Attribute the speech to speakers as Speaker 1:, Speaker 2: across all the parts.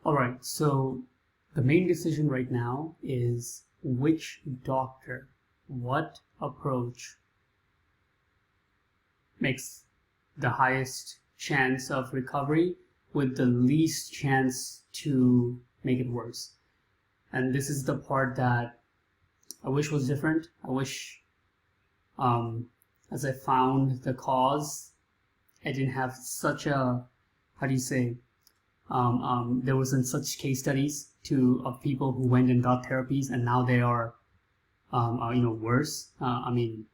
Speaker 1: Alright, so the main decision right now is which doctor, what approach makes the highest chance of recovery with the least chance to make it worse. And this is the part that I wish was different. I wish, as I found the cause, I didn't have such a, how do you say, there wasn't such case studies of people who went and got therapies and now they are worse. I mean,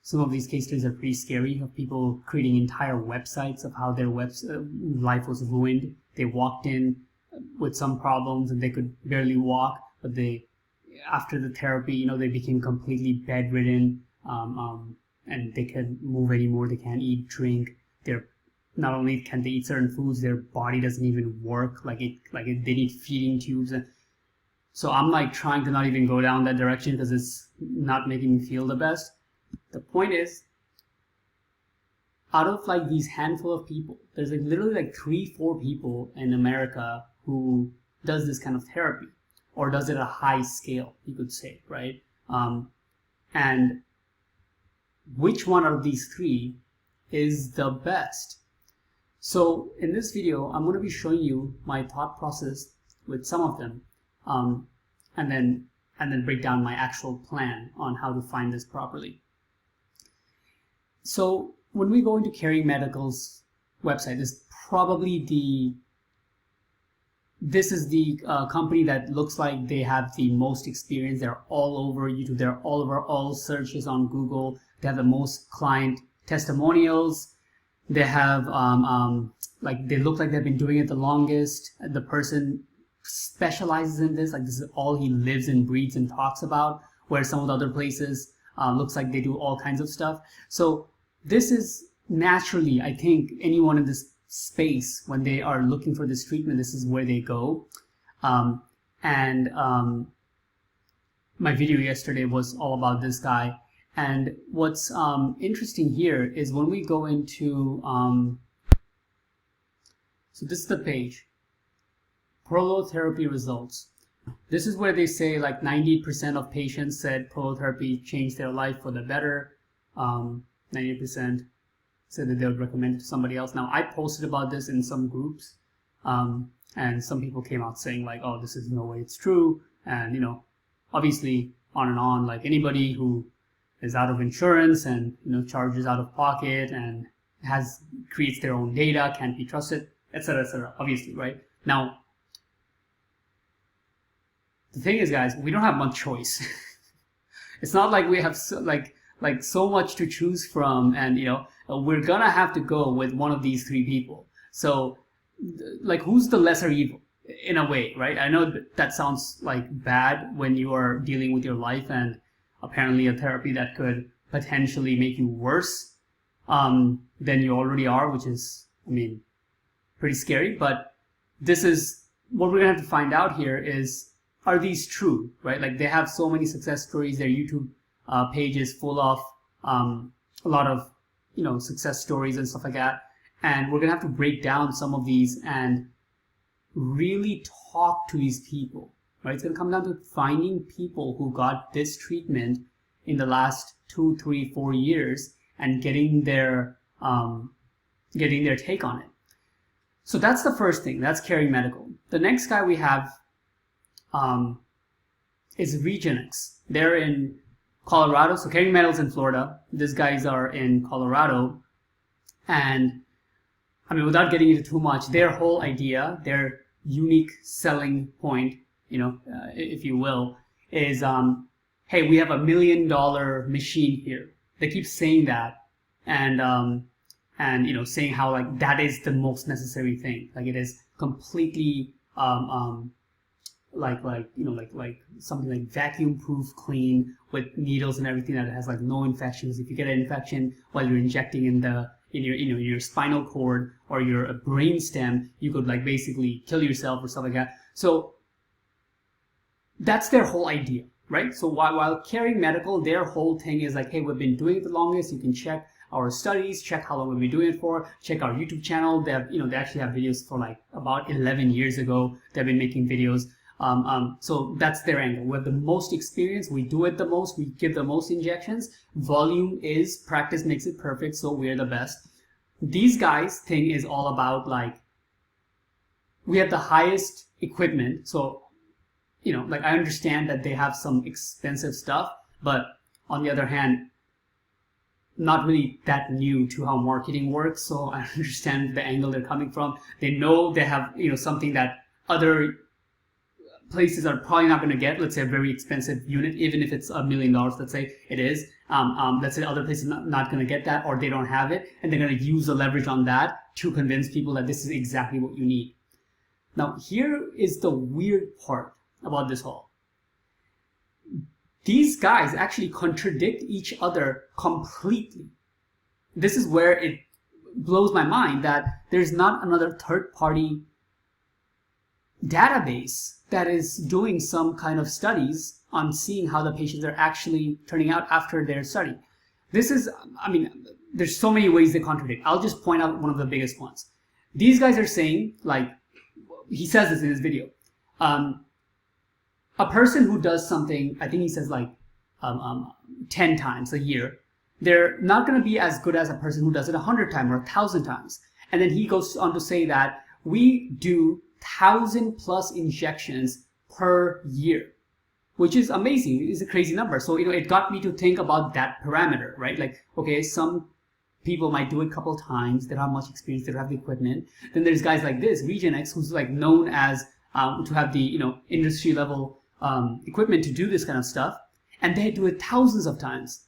Speaker 1: some of these case studies are pretty scary, of people creating entire websites of how their life was ruined. They walked in with some problems and they could barely walk, but after the therapy, they became completely bedridden, and they can't move anymore. They can't eat, drink. Not only can they eat certain foods, their body doesn't even work. They need feeding tubes. And so I'm like trying to not even go down that direction because it's not making me feel the best. The point is, out of like these handful of people, there's like literally like 3-4 people in America who does this kind of therapy, or does it at a high scale, you could say, right? And which one of these 3 is the best? So in this video, I'm going to be showing you my thought process with some of them, and then break down my actual plan on how to find this properly. So when we go into Caring Medical's website, this is the company that looks like they have the most experience. They're all over YouTube. They're all over all searches on Google. They have the most client testimonials. They have they look like they've been doing it the longest. The person specializes in this. Like, this is all he lives and breathes and talks about, where some of the other places looks like they do all kinds of stuff. So this is naturally, I think, anyone in this space, when they are looking for this treatment, this is where they go. My video yesterday was all about this guy. And what's interesting here is when we go into, so this is the page, prolotherapy results. This is where they say like 90% of patients said prolotherapy changed their life for the better. 90% said that they would recommend it to somebody else. Now, I posted about this in some groups, and some people came out saying like, oh, this is no way it's true. And, obviously on and on, like anybody who is out of insurance and, charges out of pocket and creates their own data, can't be trusted, etc., obviously, right? Now, the thing is, guys, we don't have much choice. It's not like we have so much to choose from, and we're gonna have to go with one of these 3 people. So like, who's the lesser evil in a way, right? I know that sounds like bad when you are dealing with your life and apparently a therapy that could potentially make you worse than you already are, which is, I mean, pretty scary. But this is what we're gonna have to find out here is, are these true, right? Like, they have so many success stories. Their YouTube page is full of a lot of success stories and stuff like that, and we're gonna have to break down some of these and really talk to these people, right? It's gonna come down to finding people who got this treatment in the last 2, 3, 4 years and getting their take on it. So that's the first thing. That's Caring Medical. The next guy we have is Regennex. They're in Colorado. So Caring Medical's in Florida. These guys are in Colorado. And I mean, without getting into too much, their whole idea, their unique selling point, if you will, is, hey, we have $1 million machine here. They keep saying that, and saying how like that is the most necessary thing. Like, it is completely like something like vacuum proof clean with needles and everything, that it has like no infections. If you get an infection while you're injecting in your spinal cord or your brain stem, you could like basically kill yourself or stuff like that. So that's their whole idea, right? So while Caring Medical, their whole thing is like, hey, we've been doing it the longest. You can check our studies, check how long we've been doing it for, check our YouTube channel. They have, they actually have videos for like about 11 years ago. They've been making videos. So that's their angle. We have the most experience, we do it the most, we give the most injections. Volume is practice makes it perfect, so we're the best. These guys' thing is all about like, we have the highest equipment. So, like I understand that they have some expensive stuff, but on the other hand, not really that new to how marketing works. So I understand the angle they're coming from. They know they have, something that other places are probably not going to get. Let's say a very expensive unit, even if it's $1 million, let's say it is. Let's say other places not going to get that, or they don't have it, and they're going to use the leverage on that to convince people that this is exactly what you need. Now, here is the weird part about this whole. These guys actually contradict each other completely. This is where it blows my mind that there's not another third-party database that is doing some kind of studies on seeing how the patients are actually turning out after their study. This is, there's so many ways they contradict. I'll just point out one of the biggest ones. These guys are saying, like, he says this in his video, a person who does something, I think he says like 10 times a year, they're not going to be as good as a person who does it 100 times or 1,000 times. And then he goes on to say that we do 1,000+ injections per year, which is amazing. It's a crazy number. So, it got me to think about that parameter, right? Like, okay, some people might do it a couple times. They don't have much experience. They don't have the equipment. Then there's guys like this, Regennex, who's like known as to have the industry level equipment to do this kind of stuff, and they do it thousands of times.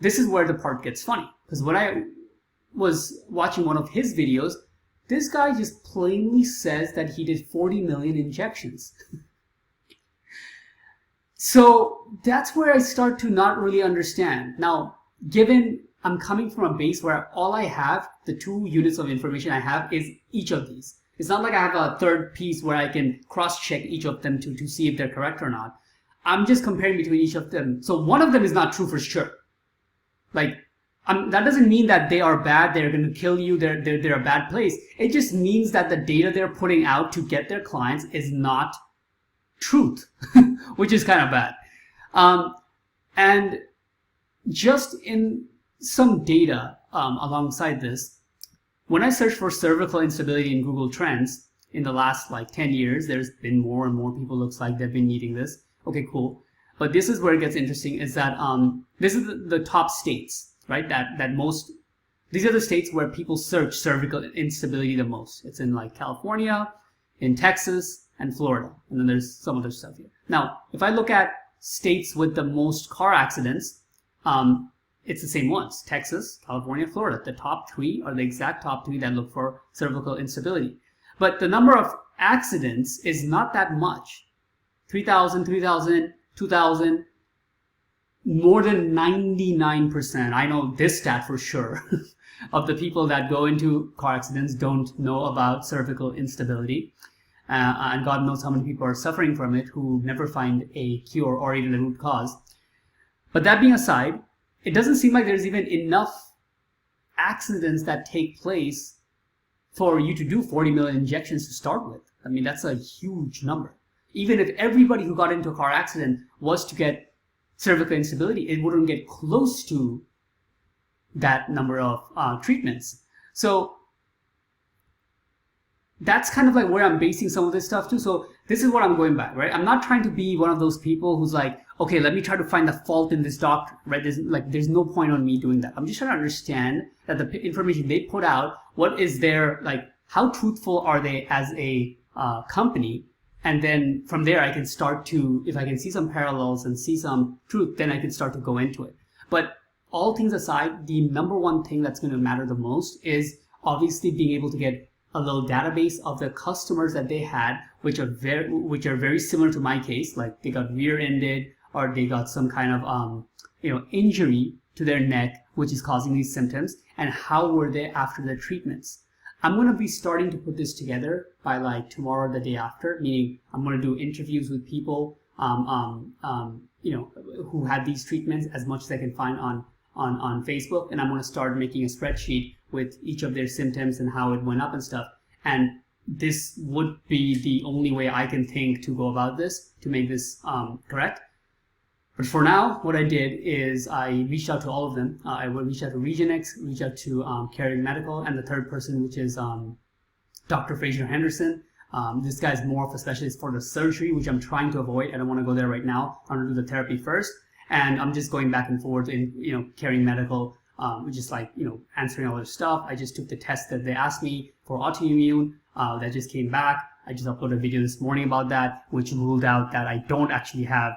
Speaker 1: This is where the part gets funny, because when I was watching one of his videos, this guy just plainly says that he did 40 million injections. So that's where I start to not really understand. Now, given I'm coming from a base where all I have, the 2 units of information I have, is each of these. It's not like I have a third piece where I can cross-check each of them to see if they're correct or not. I'm just comparing between each of them. So one of them is not true for sure. Like, that doesn't mean that they are bad, they're going to kill you, they're a bad place. It just means that the data they're putting out to get their clients is not truth, which is kind of bad. And just in some data alongside this, when I search for cervical instability in Google Trends in the last like 10 years, there's been more and more people, looks like they've been needing this. Okay, cool. But this is where it gets interesting, is that this is the top states, right? These are the states where people search cervical instability the most. It's in like California, in Texas, and Florida. And then there's some other stuff here. Now, if I look at states with the most car accidents, it's the same ones: Texas, California, Florida. The top 3 are the exact top 3 that look for cervical instability. But the number of accidents is not that much. 3,000, 3,000, 2,000, more than 99%, I know this stat for sure, of the people that go into car accidents don't know about cervical instability. And God knows how many people are suffering from it who never find a cure or even the root cause. But that being aside, it doesn't seem like there's even enough accidents that take place for you to do 40 million injections to start with. I mean, that's a huge number. Even if everybody who got into a car accident was to get cervical instability, it wouldn't get close to that number of treatments. So that's kind of like where I'm basing some of this stuff too. So this is what I'm going by, right? I'm not trying to be one of those people who's like, okay, let me try to find the fault in this doctor, right? There's no point on me doing that. I'm just trying to understand that the information they put out, what is their, like, how truthful are they as a company? And then from there, I can start to, if I can see some parallels and see some truth, then I can start to go into it. But all things aside, the number one thing that's going to matter the most is obviously being able to get a little database of the customers that they had, which are very similar to my case, like they got rear-ended or they got some kind of injury to their neck, which is causing these symptoms, and how were they after their treatments. I'm going to be starting to put this together by like tomorrow or the day after, meaning I'm going to do interviews with people who had these treatments as much as I can find on Facebook, and I'm going to start making a spreadsheet with each of their symptoms and how it went up and stuff. And this would be the only way I can think to go about this, to make this correct. But for now, what I did is I reached out to all of them. I reached out to Regennex, reached out to Caring Medical, and the third person, which is Dr. Fraser Henderson. This guy's more of a specialist for the surgery, which I'm trying to avoid. I don't want to go there right now. I want to do the therapy first. And I'm just going back and forth in, Caring Medical, just like, answering all their stuff. I just took the test that they asked me for autoimmune. That just came back. I just uploaded a video this morning about that, which ruled out that I don't actually have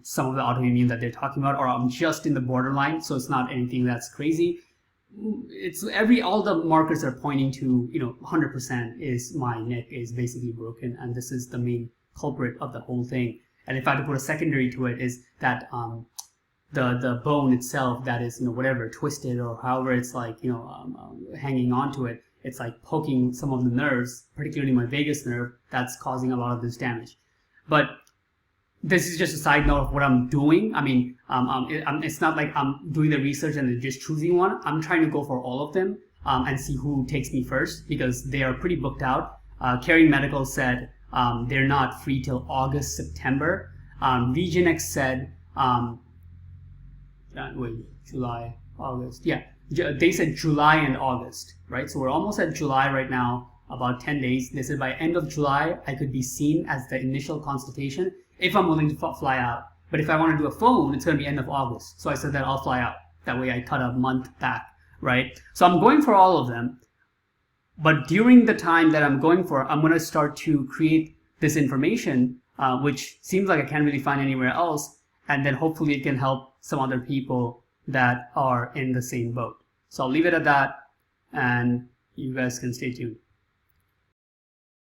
Speaker 1: some of the autoimmune that they're talking about, or I'm just in the borderline, so it's not anything that's crazy. All the markers are pointing to, 100% is my neck is basically broken, and this is the main culprit of the whole thing. And if I had to put a secondary to it, is that the bone itself that is, whatever, twisted or however it's like, hanging onto it, it's like poking some of the nerves, particularly my vagus nerve, that's causing a lot of this damage. But this is just a side note of what I'm doing. I mean, it's not like I'm doing the research and just choosing one. I'm trying to go for all of them and see who takes me first, because they are pretty booked out. Caring Medical said they're not free till August, September. Regennex said, July, August. Yeah, they said July and August, right? So we're almost at July right now, about 10 days. They said by end of July, I could be seen as the initial consultation if I'm willing to fly out. But if I want to do a phone, it's going to be end of August. So I said that I'll fly out. That way I cut a month back, right? So I'm going for all of them. But during the time that I'm going for, I'm going to start to create this information, which seems like I can't really find anywhere else. And then hopefully it can help some other people that are in the same boat. So I'll leave it at that, and you guys can stay tuned.